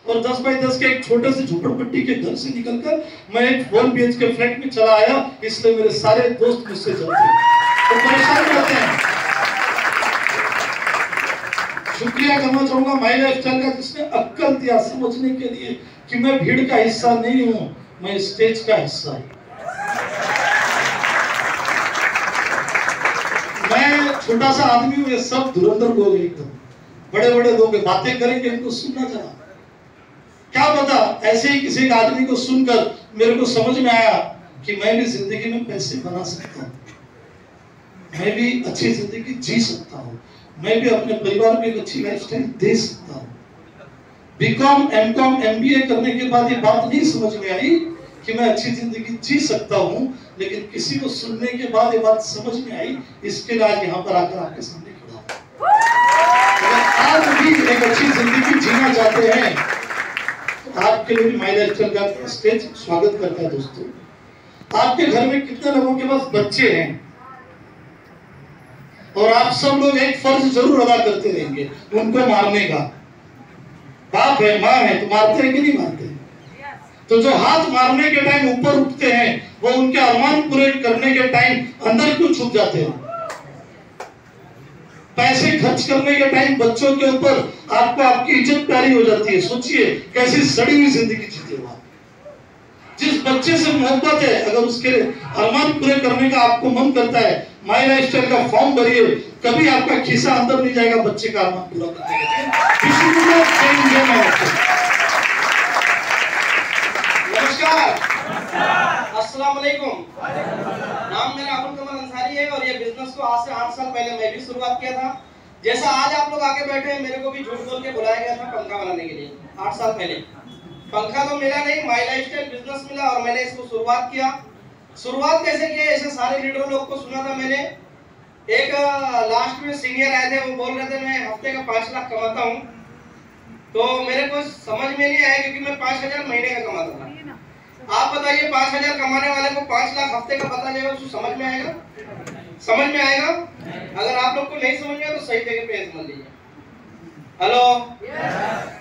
और 10 बाई 10 के एक छोटे से झोपड़पट्टी के घर से निकलकर मैं एक 1 BHK फ्लैट में चला आया, इसलिए मेरे सारे दोस्त मुझसे जलते हैं तो परेशान रहते हैं। शुक्रिया करना चाहूंगा माई लाइफस्टाइल का, जिसने अक्कल दिया समझने के लिए कि मैं भीड़ का हिस्सा नहीं हूं, मैं स्टेज का हिस्सा हूं। मैं छोटा सा आदमी हूं, ये सब धुरंधर लोग एकदम बड़े बड़े लोग बातें करेंगे, इनको सुनना जरा। क्या पता ऐसे ही किसी आदमी को सुनकर मेरे को समझ में आया कि मैं भी जिंदगी में पैसे बना सकता हूं, मैं भी अच्छी जिंदगी जी सकता हूं, मैं भी अपने परिवार को एक अच्छी लाइफस्टाइल दे सकता हूं। बीकॉम, एमकॉम, एमबीए करने के बाद ये बात नहीं समझ में आई कि मैं अच्छी जिंदगी जी सकता हूं, लेकिन किसी को सुनने के बाद ये बात समझ में आई, इसके लिए आज यहाँ पर आकर आपके सामने खड़ा हूं। अगर आप भी एक अच्छी जिंदगी जीना चाहते हैं तो आपके लिए भी माई लाइफस्टाइल का स्टेज स्वागत करता है। दोस्तों, आपके घर में कितने लोगों के पास बच्चे हैं और आप सब लोग एक फर्ज जरूर अदा करते रहेंगे, उनको मारने का। बाप है, माँ है, तो मारते हैं कि नहीं मारते? तो जो हाथ मारने के टाइम ऊपर उठते हैं वो उनके अरमान पूरे करने के टाइम अंदर क्यों छुप जाते हैं? पैसे खर्च करने के टाइम बच्चों के ऊपर आपको आपकी इज्जत प्यारी हो जाती है। सोचिए कैसी सड़ी हुई जिंदगी जीते हो आप। जिस बच्चे से मोहब्बत है, अगर उसके अरमान पूरे करने का आपको मन करता है, माई लाइफस्टाइल का फॉर्म भरिए, कभी आपका खिस्सा अंदर नहीं जाएगा बच्चे का अरमान पूरा करने के लिए। नमस्कार, अस्सलाम वालेकुम। नाम मेरा अबुल कमल अंसारी है और ये बिजनेस को आज से 8 साल पहले मैं भी शुरुआत किया था। जैसा आज आप लोग आके बैठे हैं, मेरे को भी झूठ बोल के बुलाया गया था पंखा बनाने के लिए 8 साल पहले। पंखा तो मिला नहीं, माई लाइफस्टाइल बिजनेस मिला और मैंने इसको शुरुआत किया। शुरुआत कैसे किया? ऐसे सारे लीडर लोग को सुना था मैंने। एक लास्ट में सीनियर आए थे, वो बोल रहे थे मैं हफ्ते का 5 लाख कमाता हूँ, तो मेरे को समझ में नहीं आया क्योंकि मैं 5000 महीने का कमाता था। आप बताइए 5000 कमाने वाले को 5 लाख हफ्ते का पता चलेगा, उसको समझ में आएगा? समझ में आएगा? अगर आप लोग को नहीं समझ में आया तो सही जगह पे समझ लीजिए। हेलो,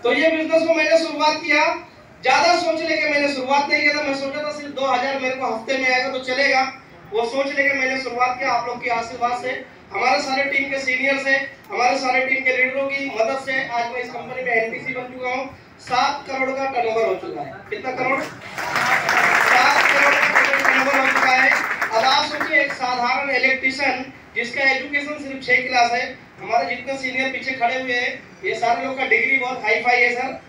तो ये बिजनेस को मैंने शुरुआत किया। ज्यादा सोच लेके मैंने शुरुआत नहीं किया था। मैं सोचा था सिर्फ 2000 मेरे को हफ्ते में आएगा तो चलेगा, वो सोच लेके मैंने शुरुआत किया। आप लोग के आशीर्वाद से, हमारे सारे टीम के सीनियर से, हमारे सारे टीम के लीडरों की मदद से आज मैं इस कंपनी में एनटीसी बन चुका हूँ। 7 करोड़ का टर्नओवर हो चुका है। कितना करोड़? 7 करोड़ का टर्नओवर हो चुका है। अब आप सोचिए एक साधारण इलेक्ट्रिशियन जिसका एजुकेशन सिर्फ 6 क्लास है, हमारे जितने सीनियर पीछे खड़े हुए हैं ये सारे लोग का डिग्री बहुत हाई फाई है सर।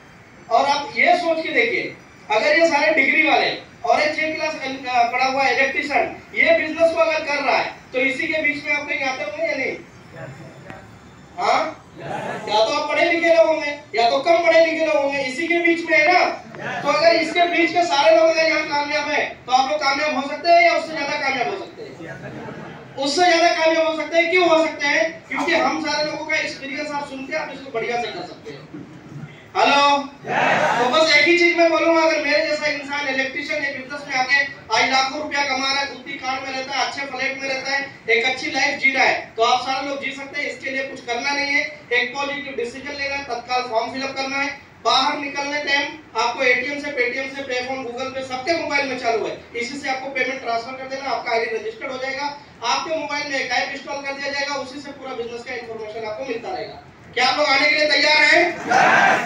और आप ये सोच के देखिए, अगर ये सारे डिग्री वाले और एक 6 क्लास पढ़ा हुआ इलेक्ट्रिशियन ये बिजनेस को अगर कर रहा है तो इसी के बीच में आप कहीं आते होंगे या नहीं? हाँ, या तो आप पढ़े लिखे लोग होंगे या तो कम पढ़े लिखे लोग होंगे, इसी के बीच में है ना। तो अगर इसके बीच के सारे लोग अगर यहाँ कामयाब है तो आप लोग कामयाब हो सकते हैं या उससे ज्यादा कामयाब हो सकते हैं? उससे ज्यादा कामयाब हो सकते हैं। क्यों हो सकते हैं? क्योंकि हम सारे लोगों का एक्सपीरियंस आप सुनते हैं, आप इसको बढ़िया से कर सकते हैं। हेलो, तो बस एक ही चीज मैं बोलूंगा, अगर मेरे जैसा इंसान इलेक्ट्रिशियन एक बिजनेस में आके आज लाखों रुपया कमा रहा है, खुद की कार में रहता है, अच्छे फ्लैट में रहता है, एक अच्छी लाइफ जी रहा है, तो आप सारे लोग जी सकते हैं। इसके लिए कुछ करना नहीं है, एक पॉजिटिव डिसीजन लेना है, तत्काल फॉर्म फिलअप करना है। बाहर निकलने टाइम आपको एटीएम से, पेटीएम से, पेफोन, गूगल पे सबके मोबाइल में चालू है, इसी से आपको पेमेंट ट्रांसफर कर देना, आपका आईडी रजिस्टर्ड हो जाएगा, आपके मोबाइल में एक ऐप इंस्टॉल कर दिया जाएगा, उसी से पूरा बिजनेस का इंफॉर्मेशन आपको मिलता रहेगा। क्या आप लोग आने के लिए तैयार हैं?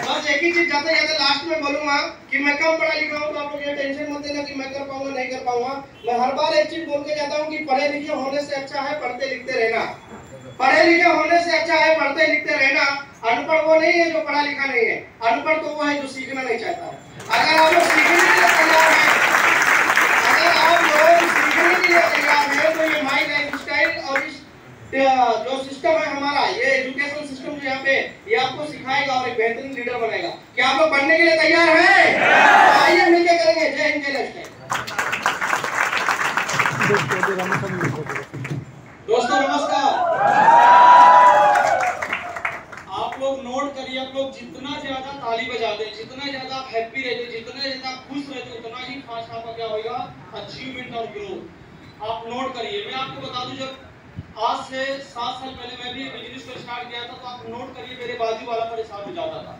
बस एक ही चीज जाते जाते लास्ट में बोलूंगा कि मैं कम पढ़ा लिखा हूं, तो आप लोग ये टेंशन मत लेना कि मैं कर पाऊंगा नहीं कर पाऊंगा। मैं हर बार एक चीज बोल के जाता हूं कि पढ़े लिखे होने से अच्छा है पढ़ते लिखते रहना। पढ़े लिखे होने से अच्छा है पढ़ते लिखते रहना। अनपढ़ वो नहीं है जो पढ़ा लिखा नहीं है, अनपढ़ तो वो है जो सीखना नहीं चाहता है। अगर आप लोग सीखने के लिए तैयार हैं, अगर आप लोग सीखने के लिए तैयार हैं तो ये माई लाइफस्टाइल और इस जो सिस्टम है हमारा, ये एजुकेशन सिस्टम जो यहाँ पे ये आपको सिखाएगा और एक बेहतरीन लीडर बनाएगा। क्या आप लोग पढ़ने के लिए तैयार हैं? तो आइए मिलकर करेंगे। जय हिंद, जय लाइफस्टाइल। दोस्तों नमस्कार। आप लोग नोट करिए, आप लोग जितना ज्यादा ताली बजाते, जितना ज्यादा आप हैप्पी रहते, जितना ज्यादा खुश रहते, उतना ही फास्ट आपका क्या होगा अचीवमेंट और ग्रोथ। आप नोट करिए। मैं आपको बता दूं, जब आज से 7 साल पहले मैं भी बिजनेस को स्टार्ट किया था, तो आप नोट करिए मेरे बाजू वाला परेशान हो जाता था।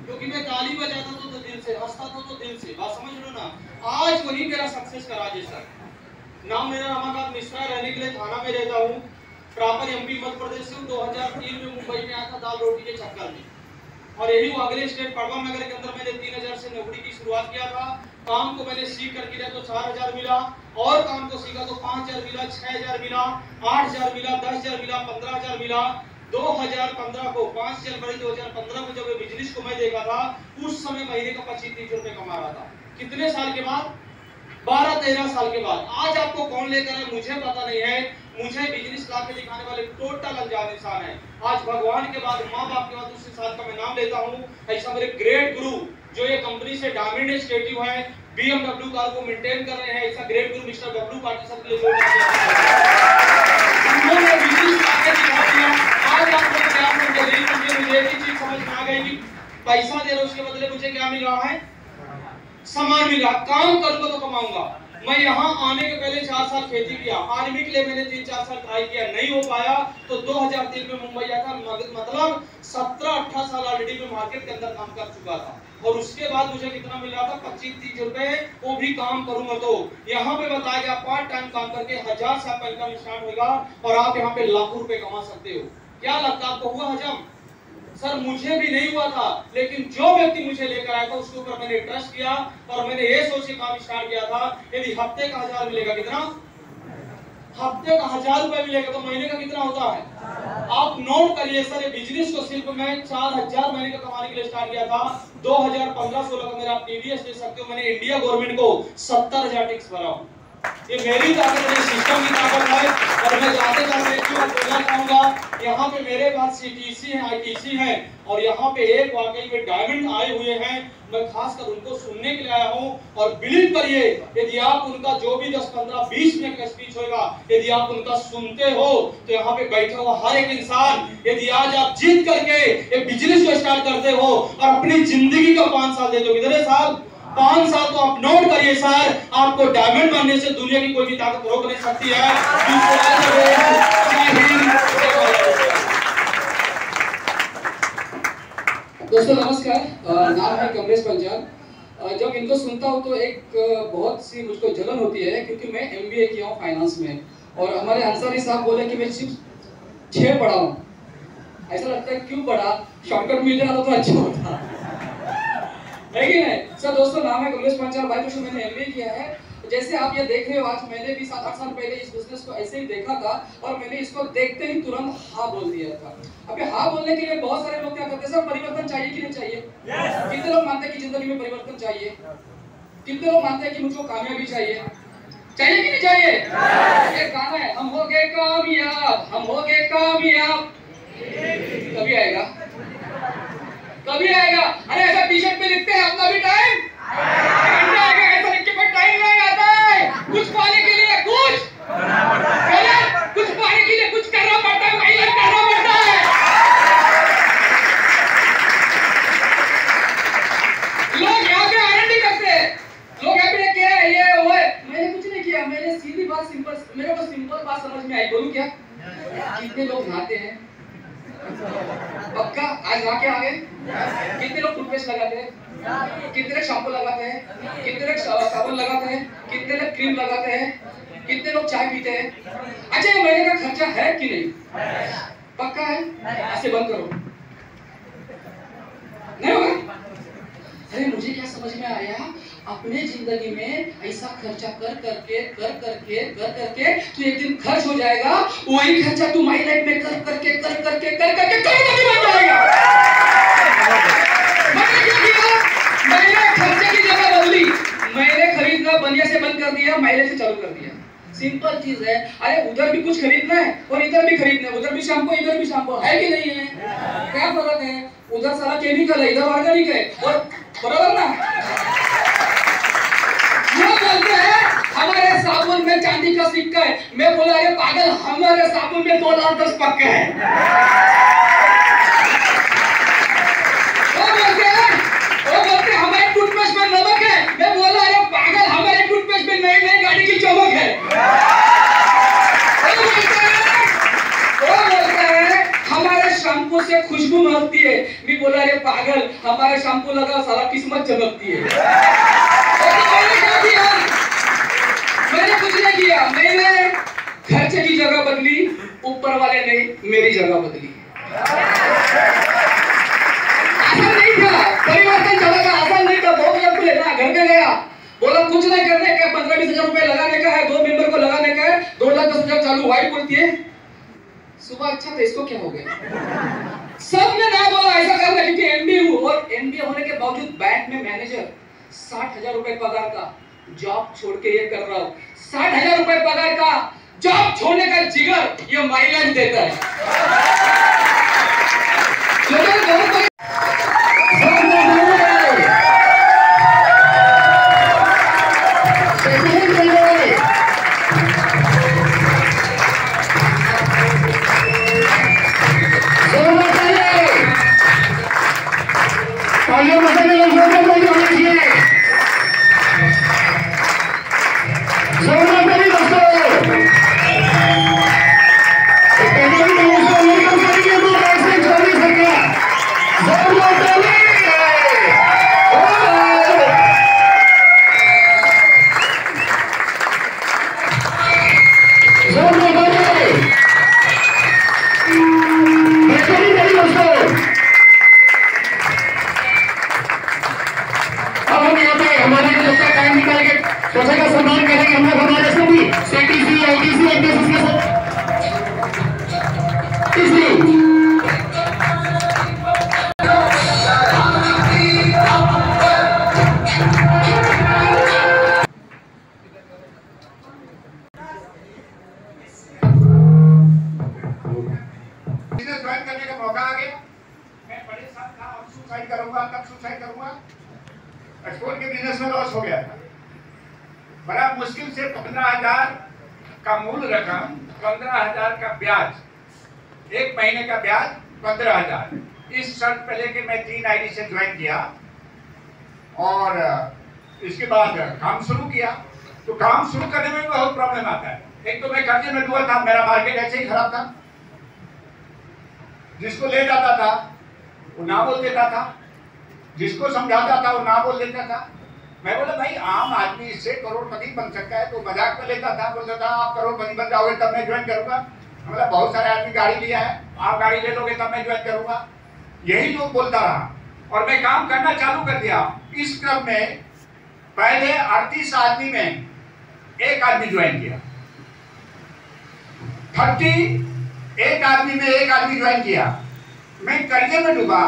क्योंकि मैं ताली बजाता तो दिल से, हंसता तो दिल से। बात समझ लो ना। आज वही मेरा सक्सेस का राज है सर। नाम मेरा रमाकांत मिश्रा, रहने के लिए थाना में रहता हूँ, प्रॉपर एमपी मध्य प्रदेश से। 2003 में मुंबई में आया था दाल रोटी के चक्कर में, और यही अगले स्टेट पड़वा नगर के अंदर मैंने 3000 से नौकरी की शुरुआत किया था। काम को मैंने सीख कर किया तो 4000 मिला, और काम को सीखा तो 5000 मिला, 6000 मिला, 8000 मिला, 10000 मिला, 15000 मिला। 2015 को 5 जनवरी 2015 को जब बिजनेस को मैं देखा था, उस समय महीने का 25-30 रुपए कमा रहा था। कितने साल के बाद? 12-13 साल के बाद। आज आपको कौन लेकर है मुझे पता नहीं है। मुझे बिजनेस ला के दिखाने वाले टोटल अनजान इंसान है। आज भगवान के बाद, माँ बाप के बाद उस इंसान का मैं नाम लेता हूँ। ऐसा मेरे ग्रेट गुरु जो ये कंपनी से डायमंड स्टेटिव है, BMW कार को मेंटेन कर रहे हैं, ऐसा ग्रेट गुरु मिस्टर बबलू पाटिल सर के लिए उन्होंने बिजनेस ला के दिखा दिया। आज आपको क्या मुझे एक ही चीज समझ में आ गई कि पैसा दे रहे उसके बदले मुझे क्या मिल रहा है? सामान मिला। काम करूंगा तो कमाऊंगा। मैं यहाँ आने के पहले 4 साल खेती किया, आर्मी के लिए मैंने 3-4 साल ट्राई किया, नहीं हो पाया तो 2003 में मुंबई आया था। मतलब 17-18 साल ऑलरेडी मैं मार्केट के अंदर काम कर चुका था, और उसके बाद मुझे कितना मिल रहा था? 25-30 रुपए, वो भी काम करूंगा तो। यहाँ पे बताया गया पार्ट टाइम काम करके 1000 से आपका इनकम स्टार्ट होगा, और आप यहाँ पे लाखों रुपए कमा सकते हो। क्या लगता आपको हुआ हजम? सर मुझे भी नहीं हुआ था, लेकिन जो व्यक्ति मुझे लेकर आया था उसके ऊपर मैंने ट्रस्ट किया, और मैंने ये सोच के काम स्टार्ट किया था, यदि हफ्ते का 1000 मिलेगा, कितना? हफ्ते का 1000 रुपए मिलेगा तो महीने का कितना होता है? आप नोट करिए सर। ये बिजनेस को सिर्फ मैं 4000 महीने का कमाने के लिए स्टार्ट किया था। 2015-16 का मेरा आप टीडीएस ले सकते हो। मैंने इंडिया गवर्नमेंट को 70000 टैक्स भरा हूं। ये मेरी ताकत है, सिस्टम की ताकत है। और मैं जाते जाते एक बात बोलना चाहूंगा, यहाँ पे मेरे पास सीटीसी है, आईटीसी है, और यहाँ पे एक वाकई में डायमंड आए हुए हैं। मैं खासकर उनको सुनने के लिए आया हूँ, और बिलीव करिए यदि आप उनका जो भी 10, 15, 20 मिनट का स्पीच होगा, यदि आप उनका सुनते हो तो यहाँ पे बैठा हुआ हर एक इंसान, यदि आज आप जीत करके ये बिजनेस को स्टार्ट करते हो और अपनी जिंदगी का 5 साल देते हो, कितने साल? 5 साल, तो आप नोट करिए सर, आपको डायमंड बनने से दुनिया की कोई भी ताकत रोक नहीं सकती है। दोस्तों नमस्कार, नाम है कमलेश पंजाब। जब इनको सुनता हूँ तो एक बहुत सी मुझको जलन होती है, क्योंकि मैं MBA किया हूँ फाइनेंस में, और हमारे अंसारी साहब बोले कि मैं सिर्फ 6 पढ़ा हूँ। ऐसा लगता है क्यों पढ़ा, शॉर्टकट मिल जाता तो अच्छा होता है कि नहीं सर। दोस्तों नाम है कमलेश पंजाब, भाई दोस्तों मैंने MBA किया है। जैसे आप ये देख रहे हो, आज मैंने भी 7-8 साल पहले इस बिजनेस को ऐसे ही देखा था, और मैंने इसको देखते ही तुरंत हाँ बोल दिया था। अब ये हाँ बोलने के लिए बहुत सारे लोग क्या करते हैं, सर परिवर्तन चाहिए कि नहीं चाहिए? कितने लोग मानते हैं कि जिंदगी में परिवर्तन चाहिए? कितने लोग मानते हैं कि मुझको कामयाबी चाहिए? चाहिए कि नहीं चाहिए? एक गाना है, हम हो गए कामयाब, हम हो गए कामयाब। कभी आएगा? कभी आएगा? अरे ऐसा टी-शर्ट पे लिखते हैं अपना भी टाइम आएगा, ऐसा लिख के कोई टाइम नहीं आता है। कुछ पाने के लिए कुछ पाने के लिए कुछ करना पड़ता है, मेहनत करना पड़ता है। लोग यहाँ पे R&D करते हैं, लोग यहाँ पे क्या है, ये वो है। मैंने कुछ नहीं किया, मैंने सीधी बात सिंपल, मेरे को सिंपल बात समझ में आई। बोलूं क्या? कितने लोग नहाते हैं? पक्का आज नहा के आ गए? कितने लोग टूथपेस्ट लगाते हैं? कितने लोग शैम्पू लगाते हैं? कितने लोग साबुन लगाते हैं? कितने लोग क्रीम लगाते हैं? कितने लोग चाय पीते हैं? अच्छा ये महीने का खर्चा है कि नहीं? पक्का है? ऐसे बंद करो, नहीं होगा? अरे मुझे क्या समझ में आया, अपने जिंदगी में ऐसा खर्चा कर करके तो एक दिन खर्च हो जाएगा। वही खर्चा तू माई लाइफ में कर करके करोड़पति बन जाएगा। मैंने क्या किया? मैंने खर्चे की जगह बदली, मैंने खरीदना बनिया से बंद कर दिया, माइले से चालू कर दिया। सिंपल चीज है। अरे उधर भी कुछ खरीदना है और इधर भी खरीदना है, उधर भी शैम्पू इधर भी शैम्पू, है कि नहीं है? क्या फर्क है? उधर सारा केमिकल है, इधर ऑर्गेनिक है, और बराबर ना? वो बोलते हैं हमारे साबुन में चांदी का सिक्का है, मैं बोला अरे पागल, हमारे साबुन में 2 लाख 10 पक्के हैं। वो बोलते हैं हमारे टूथपेस्ट में नमक है, मैं बोला अरे पागल, हमारे टूथपेस्ट में नई गाड़ी की चमक है। वो बोलते हैं हमारे शैम्पू से खुशबू महकती है। मैं बोला अरे पागल, हमारे शैम्पू लगा सारा किस्मत चमकती है। मैंने क्या किया? मैंने कुछ नहीं किया, मैंने खर्चे की जगह बदली, ऊपर वाले ने मेरी जगह बदली। आसान नहीं था, परिवर्तन चला था, आसान नहीं था। 2 हजार लेना, घर में गया, बोला कुछ नहीं करने का, 15-20 हजार रुपए लगाने का है, 2 मेंबर को लगाने का है, 2,10,000 चालू। वाइफ बोलती है सुबह अच्छा था, इसको क्या हो गया? सबने ना बोला ऐसा करना, क्योंकि एमबीए हूं, और एमबीए होने के बावजूद बैंक में मैनेजर 60,000 रुपए पगार का जॉब छोड़ के ये कर रहा हूं। 60,000 रुपए पगार का जॉब छोड़ने का जिगर ये माइलेज देता है। एक्सपोर्ट के बिजनेस में लॉस हो गया था। बड़ा मुश्किल से 15,000 का मूल रकम, 15,000 का ब्याज, 1 महीने का ब्याज 15,000, इस शर्त पे लेके मैं 3 आईडी से ज्वाइन किया और इसके बाद काम शुरू किया। तो काम शुरू करने में बहुत प्रॉब्लम आता है। एक तो मैं कर्जे में डूबा था, मेरा मार्केट ऐसे ही खराब था, जिसको ले जाता था वो ना बोल देता था, जिसको समझाता था वो ना बोल देता था। मैं बोला भाई आम आदमी इससे करोड़पति बन सकता है, तो मजाक में लेता था, बोलता था आप करोड़पति बन जाओगे तब मैं ज्वाइन करूंगा। मतलब बहुत सारे आदमी गाड़ी लिया है, आप गाड़ी ले लोगे तब मैं ज्वाइन करूंगा, यही लोग बोलता रहा और मैं काम करना चालू कर दिया। इस क्रम में पहले 38 आदमी में एक आदमी ज्वाइन किया, 31 आदमी में एक आदमी ज्वाइन किया। मैं कर्जे में डूबा,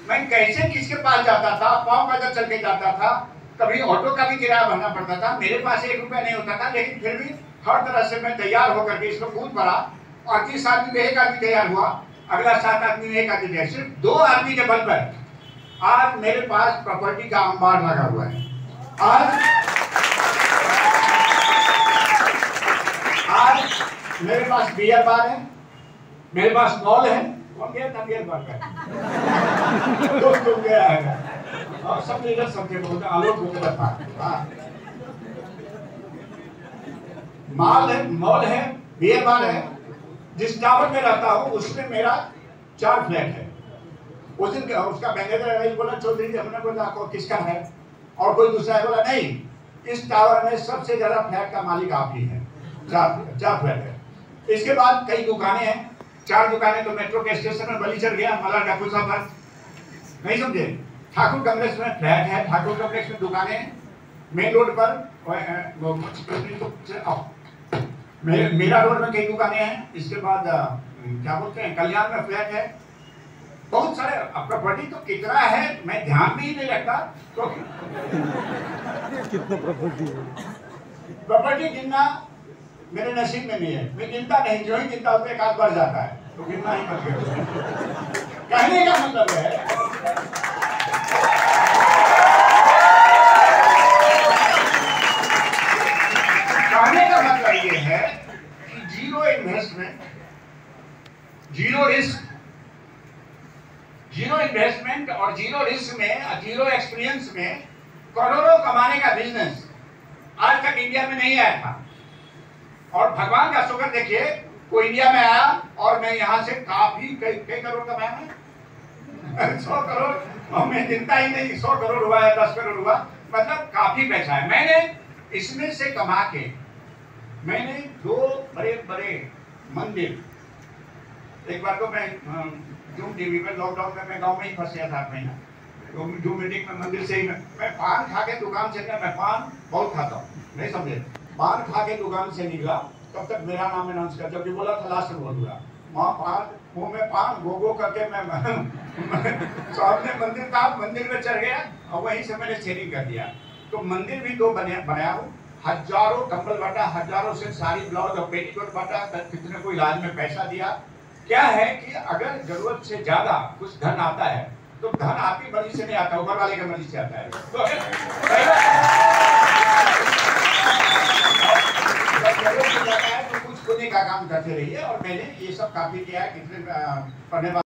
मैं कैसे किसके पास जाता था, पाँव पैदल चल के जाता था, कभी ऑटो का भी किराया भरना पड़ता था, मेरे पास 1 रुपया नहीं होता था, लेकिन फिर भी हर तरह से मैं तैयार होकर के इसको कूद पड़ा। 38 आदमी में एक आदमी तैयार हुआ, अगला 7 आदमी में एक आदमी तैयार। सिर्फ 2 आदमी के बल पर आज मेरे पास प्रॉपर्टी का अंबार लगा हुआ है। आज मेरे पास बियर बार है, मेरे पास मॉल है। कौन गया था बियर बार का? दोस्त लोग गया है और सब लीडर सबके बोलते आलोक होते बता। मॉल है, बियर बार है। जिस टावर में रहता हूँ उसमें मेरा 4 फ्लैट है। उस दिन उसका मैनेजर बोला चौधरी जी, हमने बोला आपको किसका है, और कोई दूसरा है, बोला नहीं, इस टावर में सबसे ज्यादा फ्लैट का मालिक आप ही है। 4 फ्लैट है। इसके बाद कई दुकानें हैं, 4 दुकानें तो मेट्रो के स्टेशन में बली चढ़ गया, मला डाकू साहब पर नहीं समझे। ठाकुर कॉम्प्लेक्स में फ्लैट है, ठाकुर कॉम्प्लेक्स में दुकानें, मेन रोड पर मीरा रोड में कई दुकानें हैं। इसके बाद क्या बोलते हैं, कल्याण में फ्लैट है, बहुत सारे। प्रॉपर्टी तो कितना है मैं ध्यान में ही नहीं रखता, तो कितना प्रॉपर्टी गिनना मेरे नसीब में नहीं है। मैं गिनता नहीं, जो ही गिनता उसमें एक आध बढ़ जाता है, तो गिनना ही पड़ेगा। कहने का मतलब है ये है कि zero investment, zero risk, zero investment और जीरो रिस्क में, जीरो एक्सपीरियंस में करोड़ों कमाने का बिजनेस आज तक इंडिया में नहीं आया था। और भगवान का शुक्र देखिए, वो इंडिया में आया और मैं यहाँ से काफी कई करोड़ कमाया मैं 100 करोड़ और मैं गिनता ही नहीं 100 करोड़ हुआ या 10 करोड़ हुआ, मतलब काफी पैसा है। मैंने इसमें से कमा के मैंने 2 बड़े बड़े मंदिर, एक बार तो मैं जूम टीवी पे लॉकडाउन में मैं गांव में ही फंस गया था 8 महीना, तो जूम मीटिंग में मंदिर से ही मैं पान खा के दुकान से निकला, मैं पान बहुत खाता हूँ नहीं समझे, पान खा के दुकान से निकला तब तक मेरा नाम अनाउंस कर, जब भी बोला था लास्ट बोल दूंगा वहाँ पान मुंह में पान गो करके मैं सामने मंदिर था, मंदिर में चढ़ गया और वहीं से मैंने शेयरिंग कर दिया। तो मंदिर भी 2 बनाया हूँ, हजारों कंबल बांटा, हजारों से साड़ी ब्लाउज और पेटीकोट बांटा, कितने को इलाज में पैसा दिया। क्या है कि अगर जरूरत से ज्यादा कुछ धन आता है तो धन आपकी मर्जी से नहीं आता, ऊपर वाले की मर्जी से आता है। तो जरूरत से ज्यादा है तो कुछ पुण्य का काम करते रहिए, और मैंने ये सब काफी किया है। कितने पढ़ने